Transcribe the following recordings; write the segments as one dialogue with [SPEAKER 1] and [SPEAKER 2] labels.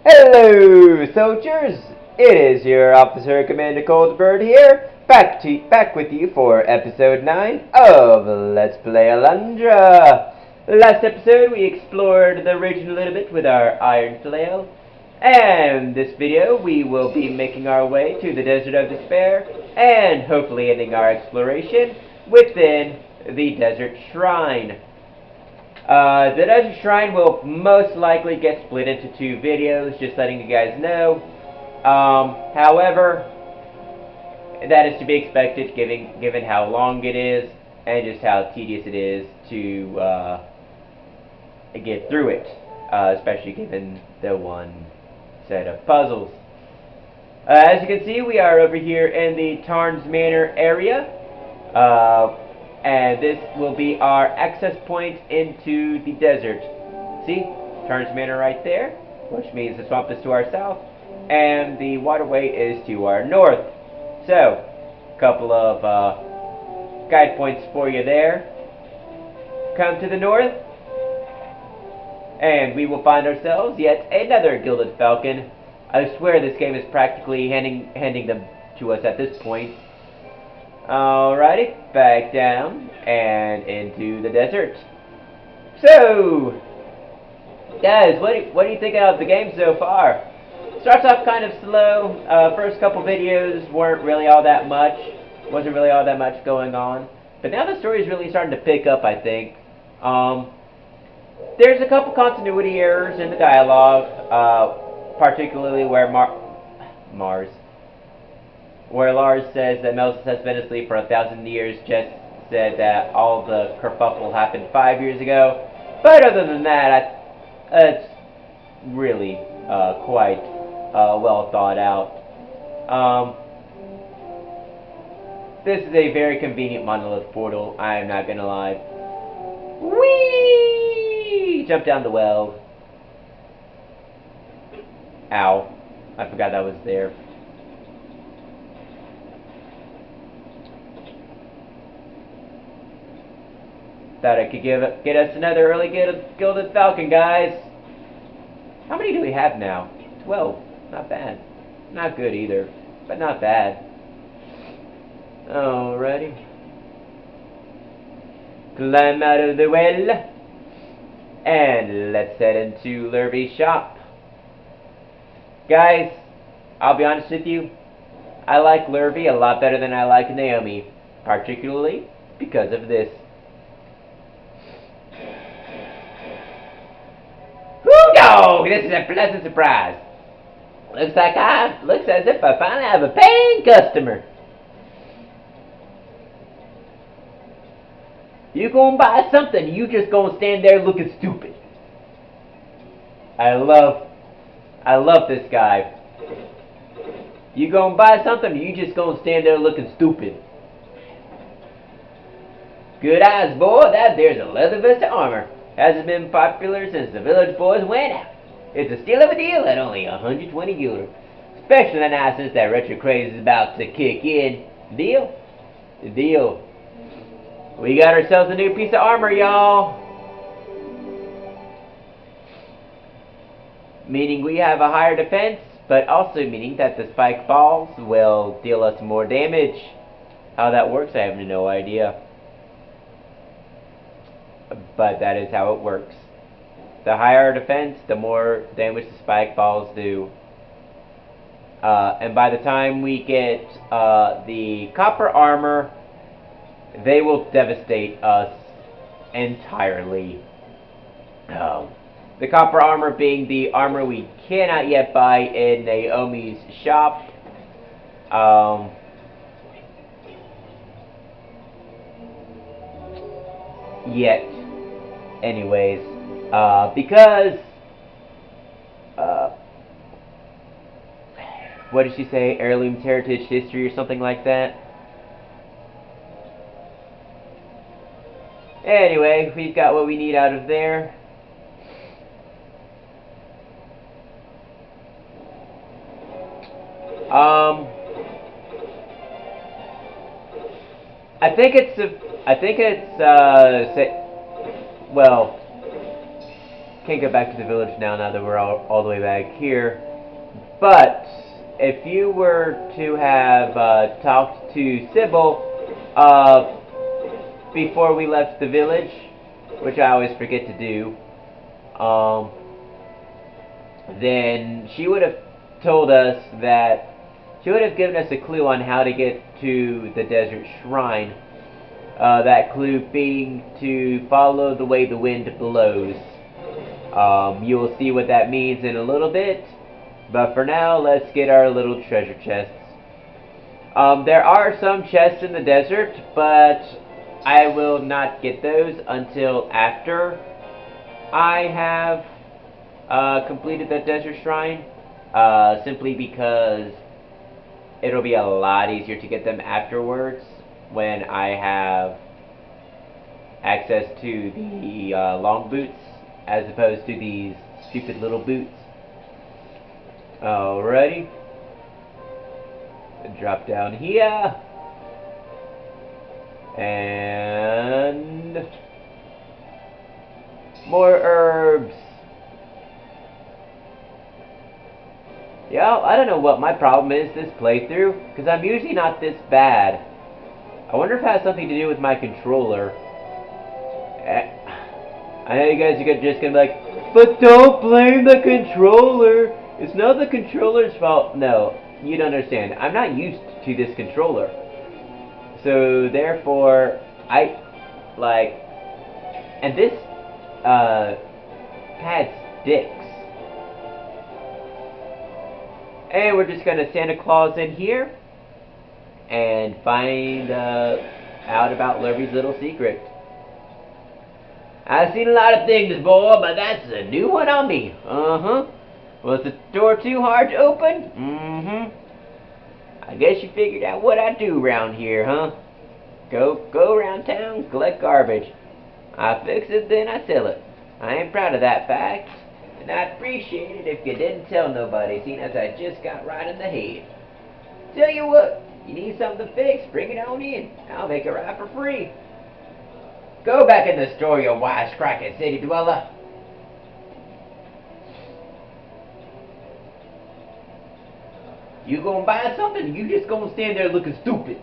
[SPEAKER 1] Hello, soldiers! It is your Officer Commander Coldbird here, back with you for episode 9 of Let's Play Alundra. Last episode, we explored the region a little bit with our Iron Flail, and this video, we will be making our way to the Desert of Despair, and hopefully ending our exploration within the Desert Shrine. The Desert Shrine will most likely get split into two videos, just letting you guys know. However, that is to be expected given how long it is and just how tedious it is to get through it, especially given the one set of puzzles. As you can see, we are over here in the Tarns Manor area. And this will be our access point into the desert. See? Tarns Manor right there, which means the swamp is to our south, and the waterway is to our north. So, a couple of guide points for you there. Come to the north, and we will find ourselves yet another Gilded Falcon. I swear this game is practically handing them to us at this point. Alrighty, back down and into the desert. So, guys, what do you think of the game so far? Starts off kind of slow. First couple videos weren't really all that much. Wasn't really all that much going on. But now the story is really starting to pick up, I think. There's a couple continuity errors in the dialogue, particularly where where Lars says that Moses has been asleep for 1,000 years, Jess said that all the kerfuffle happened 5 years ago. But other than that, it's really quite well thought out. This is a very convenient monolith portal, I am not gonna lie. Whee! Jump down the well. Ow. I forgot that was there. Thought I could get us another early Gilded Falcon, guys. How many do we have now? 12. Not bad. Not good either, but not bad. Alrighty. Climb out of the well. And let's head into Lurvy's shop. Guys, I'll be honest with you. I like Lurvy a lot better than I like Naomi. Particularly because of this. Oh, this is a pleasant surprise. Looks as if I finally have a paying customer. You gonna buy something, you just gonna stand there looking stupid. I love this guy. You gonna buy something, you just gonna stand there looking stupid. Good eyes, boy, there's a leather vest of armor. Hasn't been popular since the village boys went out. It's a steal of a deal at only 120 gilder. Especially now since that retro craze is about to kick in. Deal? The deal. We got ourselves a new piece of armor, y'all. Meaning we have a higher defense, but also meaning that the spike balls will deal us more damage. How that works, I have no idea. But that is how it works. The higher defense, the more damage the spike balls do. And by the time we get the copper armor, they will devastate us entirely. The copper armor being the armor we cannot yet buy in Naomi's shop. Yet. Anyways, because, what did she say? Heirlooms, heritage, history, or something like that? Anyway, we've got what we need out of there. well, can't go back to the village now that we're all the way back here. But if you were to have talked to Sybil before we left the village, which I always forget to do, then she would have told us that she would have given us a clue on how to get to the desert shrine. That clue being to follow the way the wind blows. You will see what that means in a little bit, but for now, let's get our little treasure chests. There are some chests in the desert, but I will not get those until after I have completed the desert shrine, simply because it'll be a lot easier to get them afterwards when I have access to the long boots as opposed to these stupid little boots. Alrighty. Drop down here. And more herbs. Yeah, I don't know what my problem is this playthrough, because I'm usually not this bad. I wonder if it has something to do with my controller. I know you guys are just gonna be like, but don't blame the controller. It's not the controller's fault. No, you don't understand. I'm not used to this controller. So therefore, and this pad sticks. And we're just gonna Santa Claus in here and find out about Lurvy's little secret. I've seen a lot of things, boy, but that's a new one on me. Was the door too hard to open? I guess you figured out what I do around here, huh? Go around town, collect garbage. I fix it, then I sell it. I ain't proud of that fact, and I'd appreciate it if you didn't tell nobody, seeing as I just got right in the head. Tell you what, you need something fixed, bring it on in. I'll make it right for free. Go back in the store, you wisecracking city dweller. You gonna buy something, you just gonna stand there looking stupid.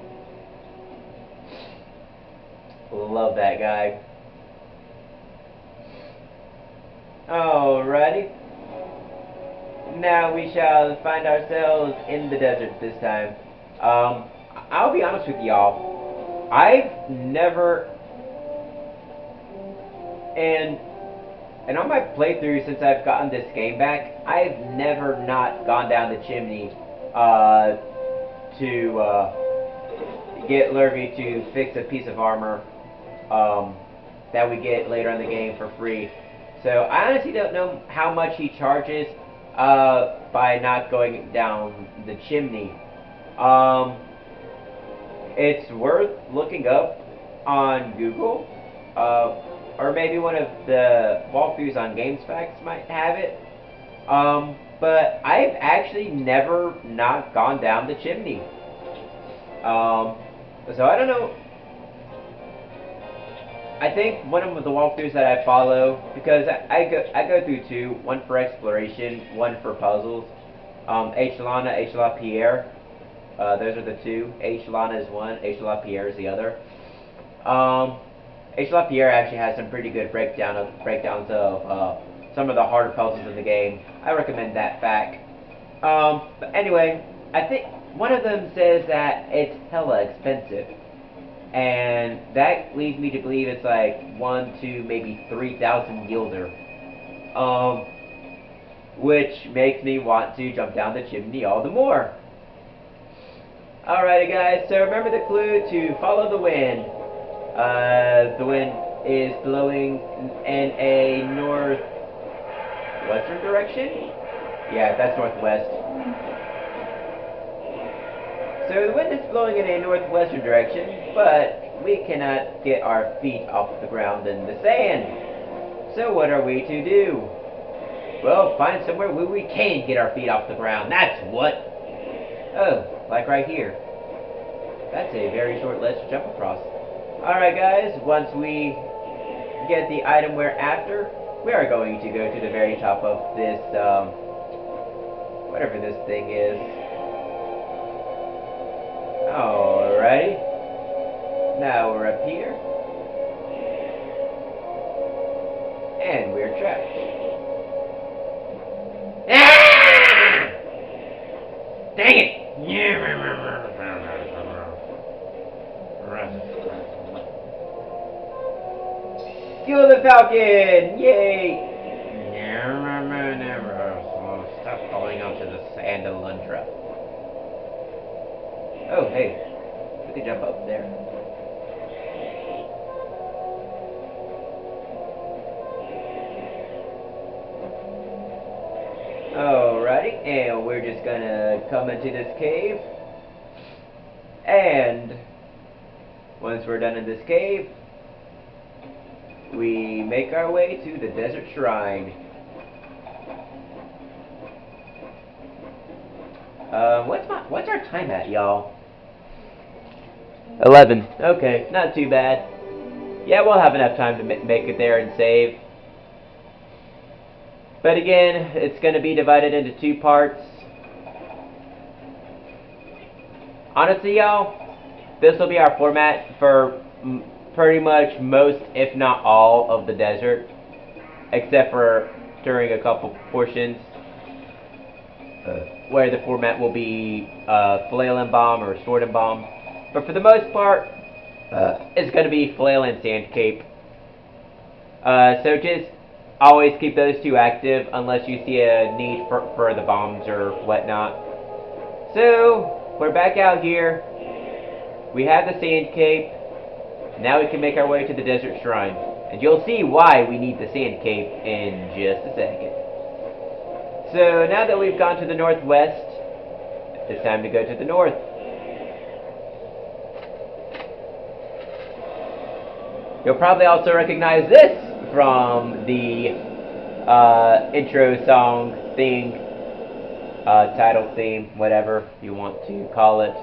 [SPEAKER 1] Love that guy. Alrighty. Now we shall find ourselves in the desert this time. I'll be honest with y'all. I've never... And on my playthrough since I've gotten this game back, I've never not gone down the chimney to get Lurvy to fix a piece of armor that we get later in the game for free. So I honestly don't know how much he charges by not going down the chimney. It's worth looking up on Google. Or maybe one of the walkthroughs on GamesFAQs might have it. But I've actually never not gone down the chimney. So I don't know. I think one of the walkthroughs that I follow, because I go through two, one for exploration, one for puzzles. H. Lana, H. La Pierre. Those are the two. H. Lana is one, H. La Pierre is the other. H. La Pierre actually has some pretty good breakdowns of some of the harder puzzles in the game. I recommend that fact. But anyway, I think one of them says that it's hella expensive. And that leads me to believe it's like 1 to maybe 3,000 guilder. Which makes me want to jump down the chimney all the more. Alrighty guys, so remember the clue to follow the wind. The wind is blowing in a northwestern direction? Yeah, that's northwest. So the wind is blowing in a northwestern direction, but we cannot get our feet off the ground in the sand. So what are we to do? Well, find somewhere where we can get our feet off the ground. That's what. Oh, like right here. That's a very short ledge to jump across. Alright guys, once we get the item we're after, we are going to go to the very top of this, whatever this thing is. Alrighty. Now we're up here. And we're trapped. Ah! Dang it! Fuel the Falcon! Yay! Stop falling onto the sand, Alundra. Oh, hey. We could jump up there. Alrighty, and we're just gonna come into this cave. And once we're done in this cave, we make our way to the desert shrine. What's our time at, y'all? 11. Okay, not too bad. Yeah, we'll have enough time to make it there and save. But again, it's going to be divided into 2 parts. Honestly, y'all, this will be our format for pretty much most, if not all, of the desert, except for during a couple portions where the format will be flail and bomb or sword and bomb. But for the most part, it's going to be flail and sand cape. So just always keep those 2 active unless you see a need for the bombs or whatnot. So we're back out here. We have the sand cape. Now we can make our way to the desert shrine. And you'll see why we need the sand cape in just a second. So now that we've gone to the northwest, it's time to go to the north. You'll probably also recognize this from the intro song thing, title theme, whatever you want to call it.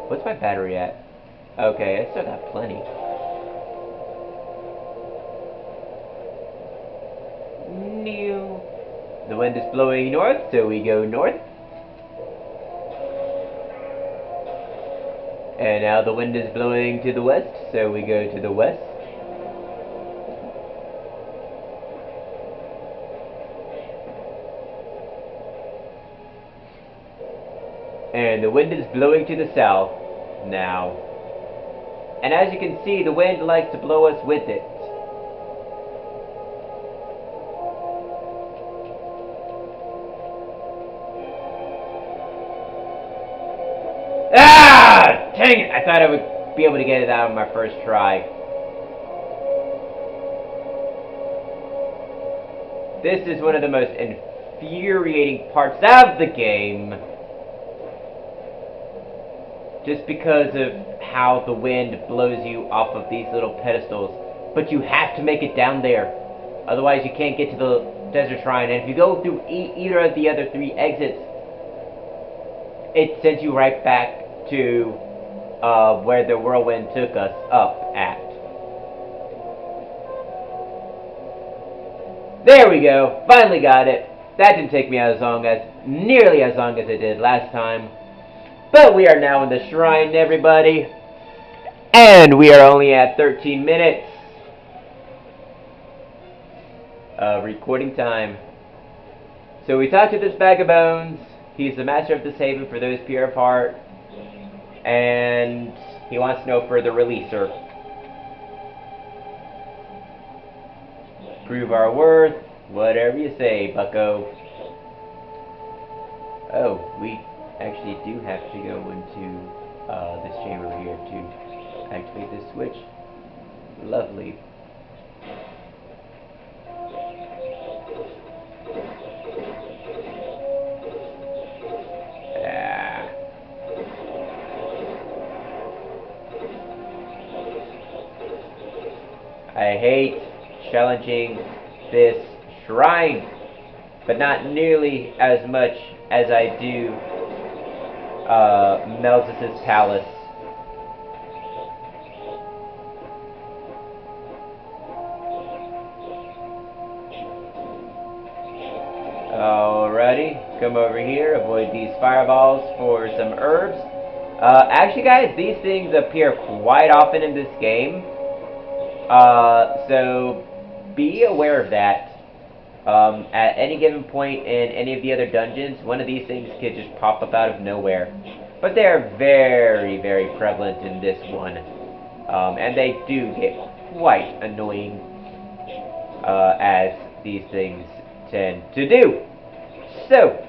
[SPEAKER 1] What's my battery at? Okay, I still got plenty. New. The wind is blowing north, so we go north. And now the wind is blowing to the west, so we go to the west. And the wind is blowing to the south now. And as you can see, the wind likes to blow us with it. Ah! Dang it! I thought I would be able to get it out on my first try. This is one of the most infuriating parts of the game. Just because of how the wind blows you off of these little pedestals. But you have to make it down there. Otherwise you can't get to the desert shrine. And if you go through either of the other 3 exits, it sends you right back to where the whirlwind took us up at. There we go. Finally got it. That didn't take me nearly as long as it did last time. But we are now in the shrine, everybody. And we are only at 13 minutes of recording time. So we talked to this bag of bones. He's the master of this haven for those pure of heart. And he wants no further releaser. Prove our worth. Whatever you say, bucko. Oh, we actually do have to go into this chamber here to activate this switch. Lovely. I hate challenging this shrine, but not nearly as much as I do Melzis' palace. Alrighty, come over here, avoid these fireballs for some herbs. Actually guys, these things appear quite often in this game. So be aware of that. At any given point in any of the other dungeons, one of these things could just pop up out of nowhere. But they're very, very prevalent in this one. And they do get quite annoying, as these things tend to do. So,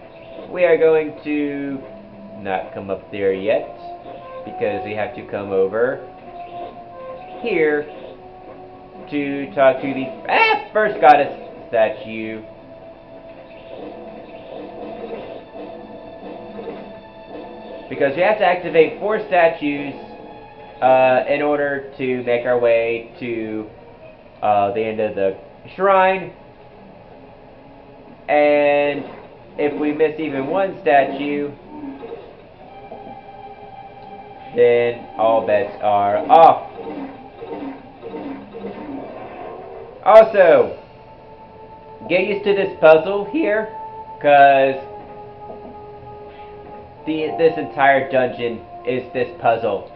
[SPEAKER 1] we are going to not come up there yet, because we have to come over here to talk to the first goddess statue. Because we have to activate 4 statues in order to make our way to the end of the shrine. And if we miss even one statue, then all bets are off. Also, get used to this puzzle here, because this entire dungeon is this puzzle.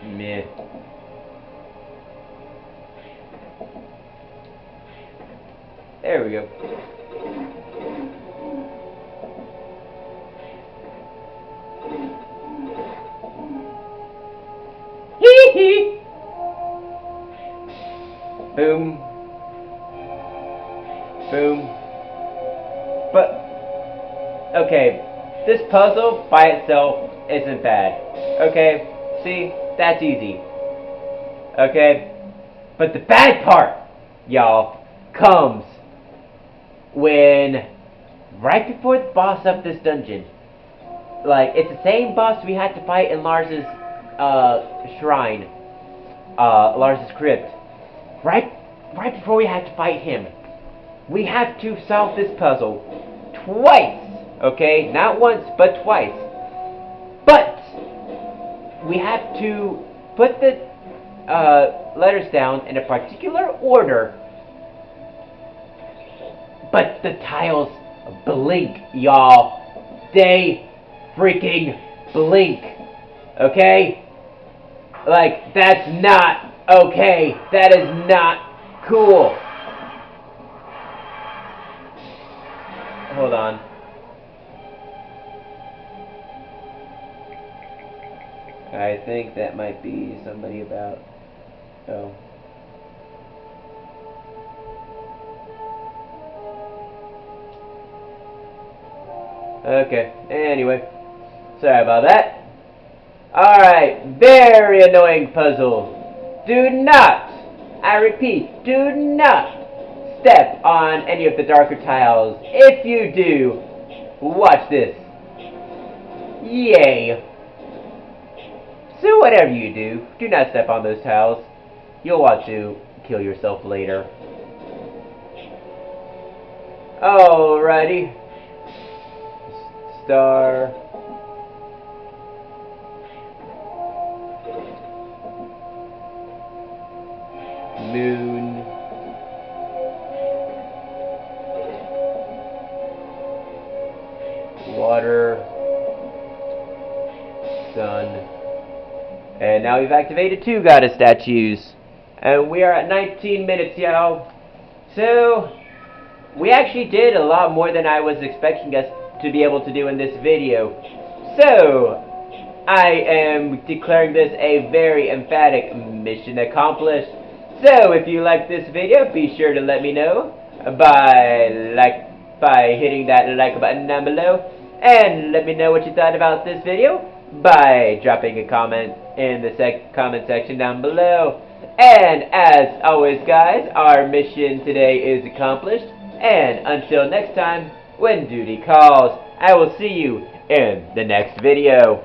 [SPEAKER 1] Meh. There we go. Hee hee. Boom. Boom. But okay, this puzzle by itself isn't bad. Okay, see, that's easy. Okay, but the bad part, y'all, comes when right before the boss of this dungeon, like it's the same boss we had to fight in Lars's shrine, Lars's crypt. Right before we had to fight him, we have to solve this puzzle twice. Okay, not once but twice. But we have to put the letters down in a particular order. But the tiles blink, y'all. They freaking blink. Okay? Like, that's not okay. That is not cool. Hold on. I think that might be somebody about... Oh. Okay, anyway, sorry about that. Alright, very annoying puzzle. Do not, I repeat, do not step on any of the darker tiles. If you do, watch this. Yay. So whatever you do not step on those tiles. You'll want to kill yourself later. Alrighty. Star. Moon. Water. Sun. And now we've activated 2 goddess statues. And we are at 19 minutes, y'all. So, we actually did a lot more than I was expecting us to be able to do in this video. So, I am declaring this a very emphatic mission accomplished. So, if you like this video, be sure to let me know by hitting that like button down below. And let me know what you thought about this video by dropping a comment in the comment section down below. And as always, guys, our mission today is accomplished. And until next time, when duty calls, I will see you in the next video.